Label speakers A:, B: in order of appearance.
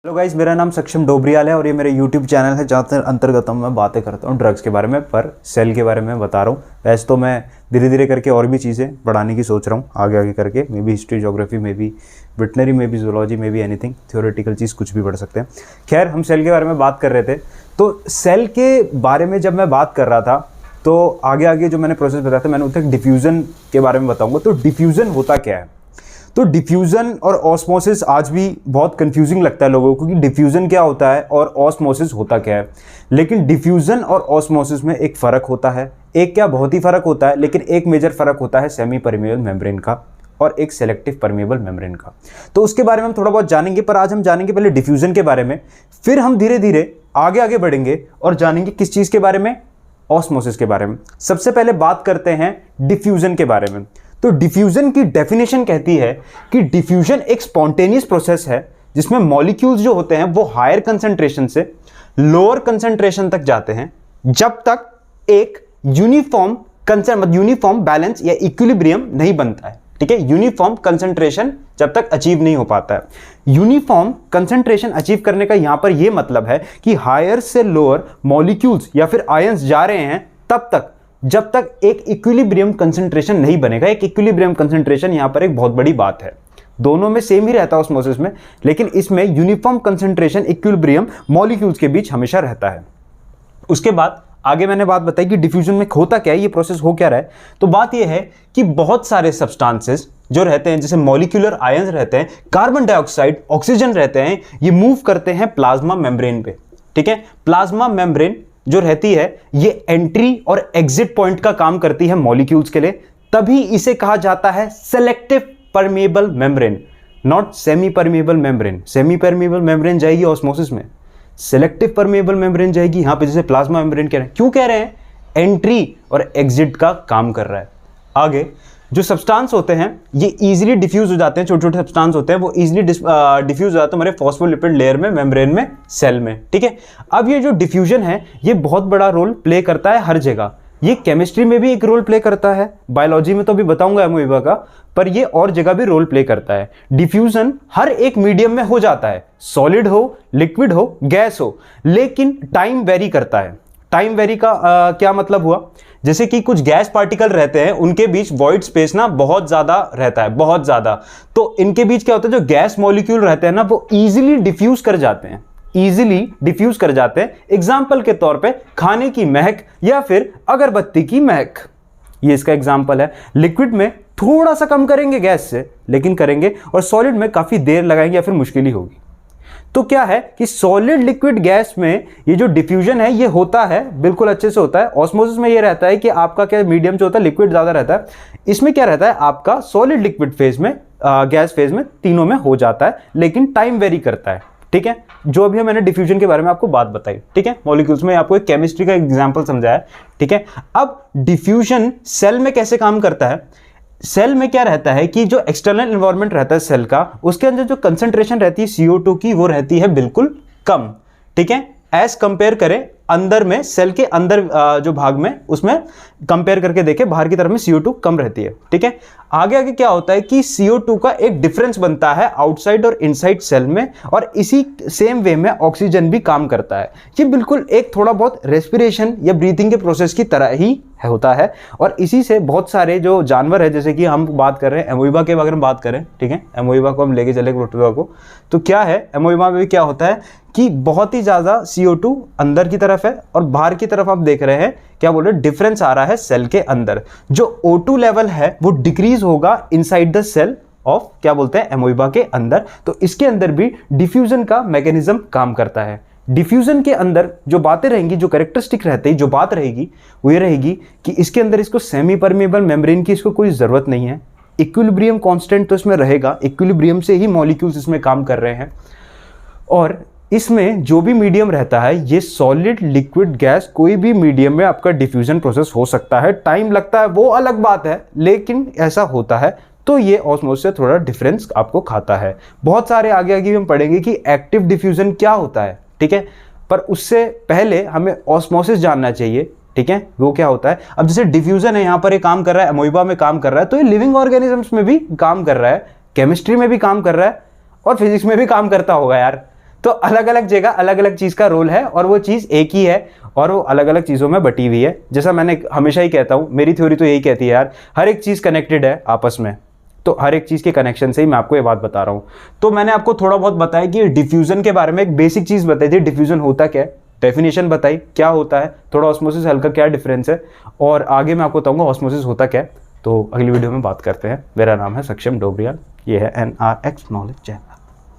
A: Hello guys, मेरा नाम सक्षम डोबरियाल है और ये मेरे यूट्यूब चैनल है जहाँ अंतर्गत मैं बातें करता हूँ ड्रग्स के बारे में, पर सेल के बारे में बता रहा हूँ। वैसे तो मैं धीरे धीरे करके और भी चीज़ें बढ़ाने की सोच रहा हूँ आगे आगे करके, maybe history, geography, maybe veterinary, maybe zoology, maybe anything, theoretical चीज़ कुछ भी बढ़ सकते हैं। खैर, हम सेल के बारे में बात कर रहे थे, तो सेल के बारे में जब मैं बात कर रहा था तो आगे आगे जो मैंने प्रोसेस बताया था, मैंने उसे डिफ्यूज़न के बारे में बताऊँगा। तो डिफ्यूज़न होता क्या है? तो डिफ्यूज़न और ऑस्मोसिस आज भी बहुत कंफ्यूजिंग लगता है लोगों को कि डिफ्यूज़न क्या होता है और ऑस्मोसिस होता क्या है। लेकिन डिफ्यूज़न और ऑस्मोसिस में एक फ़र्क होता है, एक क्या बहुत ही फ़र्क होता है, लेकिन एक मेजर फ़र्क होता है सेमी परमिएबल मेम्ब्रेन का और एक सेलेक्टिव परमिएबल मेम्ब्रेन का। तो उसके बारे में हम थोड़ा बहुत जानेंगे, पर आज हम जानेंगे पहले डिफ्यूज़न के बारे में, फिर हम धीरे धीरे आगे आगे बढ़ेंगे और जानेंगे किस चीज़ के बारे में, ऑस्मोसिस के बारे में। सबसे पहले बात करते हैं डिफ्यूज़न के बारे में। तो डिफ्यूजन की डेफिनेशन कहती है कि डिफ्यूजन एक स्पॉन्टेनियस प्रोसेस है जिसमें मॉलिक्यूल्स जो होते हैं वो हायर कंसंट्रेशन से लोअर कंसंट्रेशन तक जाते हैं जब तक एक यूनिफॉर्म बैलेंस या इक्विलिब्रियम नहीं बनता है। ठीक है, यूनिफॉर्म कंसंट्रेशन जब तक अचीव नहीं हो पाता है। यूनिफॉर्म कंसंट्रेशन अचीव करने का यहां पर यह मतलब है कि हायर से लोअर मॉलिक्यूल्स या फिर आयंस जा रहे हैं तब तक जब तक एक इक्विलिब्रियम कंसंट्रेशन नहीं बनेगा। एक इक्विलिब्रियम कंसंट्रेशन यहां पर एक बहुत बड़ी बात है, दोनों में सेम ही रहता है ऑस्मोसिस में, लेकिन इसमें यूनिफॉर्म कंसंट्रेशन इक्विलिब्रियम मॉलिक्यूल्स के बीच हमेशा रहता है। उसके बाद आगे मैंने बात बताई कि डिफ्यूजन में होता क्या है, ये प्रोसेस हो क्या रहा है। तो बात यह है कि बहुत सारे सब्सटेंसेस जो रहते हैं, जैसे मॉलिक्यूलर आयंस रहते हैं, कार्बन डाइऑक्साइड, ऑक्सीजन रहते हैं, ये मूव करते हैं प्लाज्मा मेम्ब्रेन पे। ठीक है, प्लाज्मा मेम्ब्रेन जो रहती है ये एंट्री और एग्जिट पॉइंट का काम करती है मॉलिक्यूल्स के लिए, तभी इसे कहा जाता है selective permeable membrane, not semi permeable membrane. Semi permeable membrane जाएगी ऑस्मोसिस में, सेलेक्टिव परमिएबल मेम्ब्रेन जाएगी यहां पे, जैसे प्लाज्मा मेम्ब्रेन कह रहे हैं। क्यों कह रहे हैं? एंट्री और एग्जिट का काम कर रहा है। आगे जो सब्सटेंस होते हैं ये इजीली डिफ्यूज हो जाते हैं, छोटे छोटे सब्सटेंस होते हैं वो इजीली डिफ्यूज हो जाते हैं हमारे फॉस्फोलिपिड लेयर में, मेम्ब्रेन में, सेल में। ठीक है, अब ये जो डिफ्यूजन है ये बहुत बड़ा रोल प्ले करता है हर जगह। ये केमिस्ट्री में भी एक रोल प्ले करता है, बायोलॉजी में तो अभी बताऊंगा एमोइबा का, पर ये और जगह भी रोल प्ले करता है। डिफ्यूजन हर एक मीडियम में हो जाता है, सॉलिड हो, लिक्विड हो, गैस हो, लेकिन टाइम वेरी करता है। टाइम वेरी का क्या मतलब हुआ? जैसे कि कुछ गैस पार्टिकल रहते हैं, उनके बीच वॉइड स्पेस ना बहुत ज्यादा रहता है, बहुत ज्यादा। तो इनके बीच क्या होता है, जो गैस मॉलिक्यूल रहते हैं ना वो इजीली डिफ्यूज कर जाते हैं, इजीली डिफ्यूज कर जाते हैं। एग्जाम्पल के तौर पे खाने की महक या फिर अगरबत्ती की महक, ये इसका एग्जाम्पल है। लिक्विड में थोड़ा सा कम करेंगे गैस से, लेकिन करेंगे, और सॉलिड में काफी देर लगाएंगे या फिर मुश्किल ही होगी। तो क्या है कि सॉलिड लिक्विड गैस में ये जो डिफ्यूजन है ये होता है, बिल्कुल अच्छे से होता है। ऑस्मोसिस में ये रहता है कि आपका क्या मीडियम जो होता है लिक्विड ज्यादा रहता है, इसमें क्या रहता है आपका सॉलिड लिक्विड फेज में, गैस फेज में, तीनों में हो जाता है, लेकिन टाइम वेरी करता है। ठीक है, जो अभी मैंने डिफ्यूजन के बारे में आपको बात बताई। ठीक है, मॉलिक्यूल्स में आपको एक केमिस्ट्री का एग्जाम्पल समझाया। ठीक है, अब डिफ्यूजन सेल में कैसे काम करता है? सेल में क्या रहता है कि जो एक्सटर्नल एनवायरनमेंट रहता है सेल का, उसके अंदर जो कंसंट्रेशन रहती है CO2 की वो रहती है बिल्कुल कम। ठीक है, एज कंपेयर करें अंदर में, सेल के अंदर जो भाग में, उसमें कंपेयर करके देखें, बाहर की तरफ में CO2 कम रहती है। ठीक है, आगे आगे क्या होता है कि CO2 का एक डिफरेंस बनता है आउटसाइड और इनसाइड सेल में, और इसी सेम वे में ऑक्सीजन भी काम करता है। ये बिल्कुल एक थोड़ा बहुत रेस्पिरेशन या ब्रीथिंग के प्रोसेस की तरह ही होता है, और इसी से बहुत सारे जो जानवर है, जैसे कि हम बात कर रहे हैं एमोइबा के बारे में बात करें। ठीक है, एमोइबा को हम लेके चले प्रोटोजोआ को, तो क्या है एमोइबा में क्या होता है कि बहुत ही ज्यादा CO2 अंदर की तरफ है और बाहर की तरफ आप देख रहे हैं क्या बोल रहे हैं, डिफरेंस आ रहा है सेल के अंदर। जो O2 लेवल है वो डिक्रीज होगा इनसाइड द सेल ऑफ, क्या बोलते हैं, एमोइबा के अंदर। तो इसके अंदर भी डिफ्यूजन का मैकेनिज्म काम करता है। डिफ्यूजन के अंदर जो बातें रहेंगी, जो कैरेक्टरिस्टिक रहते हैं, जो बात रहेगी वो ये रहेगी कि इसके अंदर इसको सेमी परमिएबल मेम्ब्रेन की इसको कोई जरूरत नहीं है। इक्विलिब्रियम कांस्टेंट तो इसमें रहेगा, इक्विलिब्रियम से ही मॉलिक्यूल्स इसमें काम कर रहे हैं, और इसमें जो भी मीडियम रहता है ये सॉलिड, लिक्विड, गैस, कोई भी मीडियम में आपका डिफ्यूजन प्रोसेस हो सकता है। टाइम लगता है वो अलग बात है, लेकिन ऐसा होता है। तो ये ऑस्मोसिस से थोड़ा डिफरेंस आपको खाता है। बहुत सारे आगे आगे हम पढ़ेंगे कि एक्टिव डिफ्यूजन क्या होता है। ठीक है, पर उससे पहले हमें ऑस्मोसिस जानना चाहिए। ठीक है, वो क्या होता है। अब जैसे डिफ्यूजन है, यहाँ पर ये काम कर रहा है, एमोइबा में काम कर रहा है, तो ये लिविंग ऑर्गेनिजम्स में भी काम कर रहा है, केमिस्ट्री में भी काम कर रहा है, और फिजिक्स में भी काम करता होगा यार। तो अलग अलग जगह अलग अलग चीज़ का रोल है और वो चीज़ एक ही है और वो अलग अलग चीज़ों में बटी हुई है। जैसा मैंने हमेशा ही कहता हूँ, मेरी थ्योरी तो यही कहती है यार, हर एक चीज़ कनेक्टेड है आपस में। तो हर एक चीज़ के कनेक्शन से ही मैं आपको ये बात बता रहा हूँ। तो मैंने आपको थोड़ा बहुत बताया कि डिफ्यूजन के बारे में एक बेसिक चीज़ बताई थी, डिफ्यूजन होता क्या है, डेफिनेशन बताई क्या होता है, थोड़ा ऑस्मोसिस हल्का क्या डिफरेंस है, और आगे मैं आपको बताऊंगा ऑस्मोसिस होता क्या है। तो अगली वीडियो में बात करते हैं। मेरा नाम है सक्षम डोबरियाल, ये है NRX नॉलेज चैनल।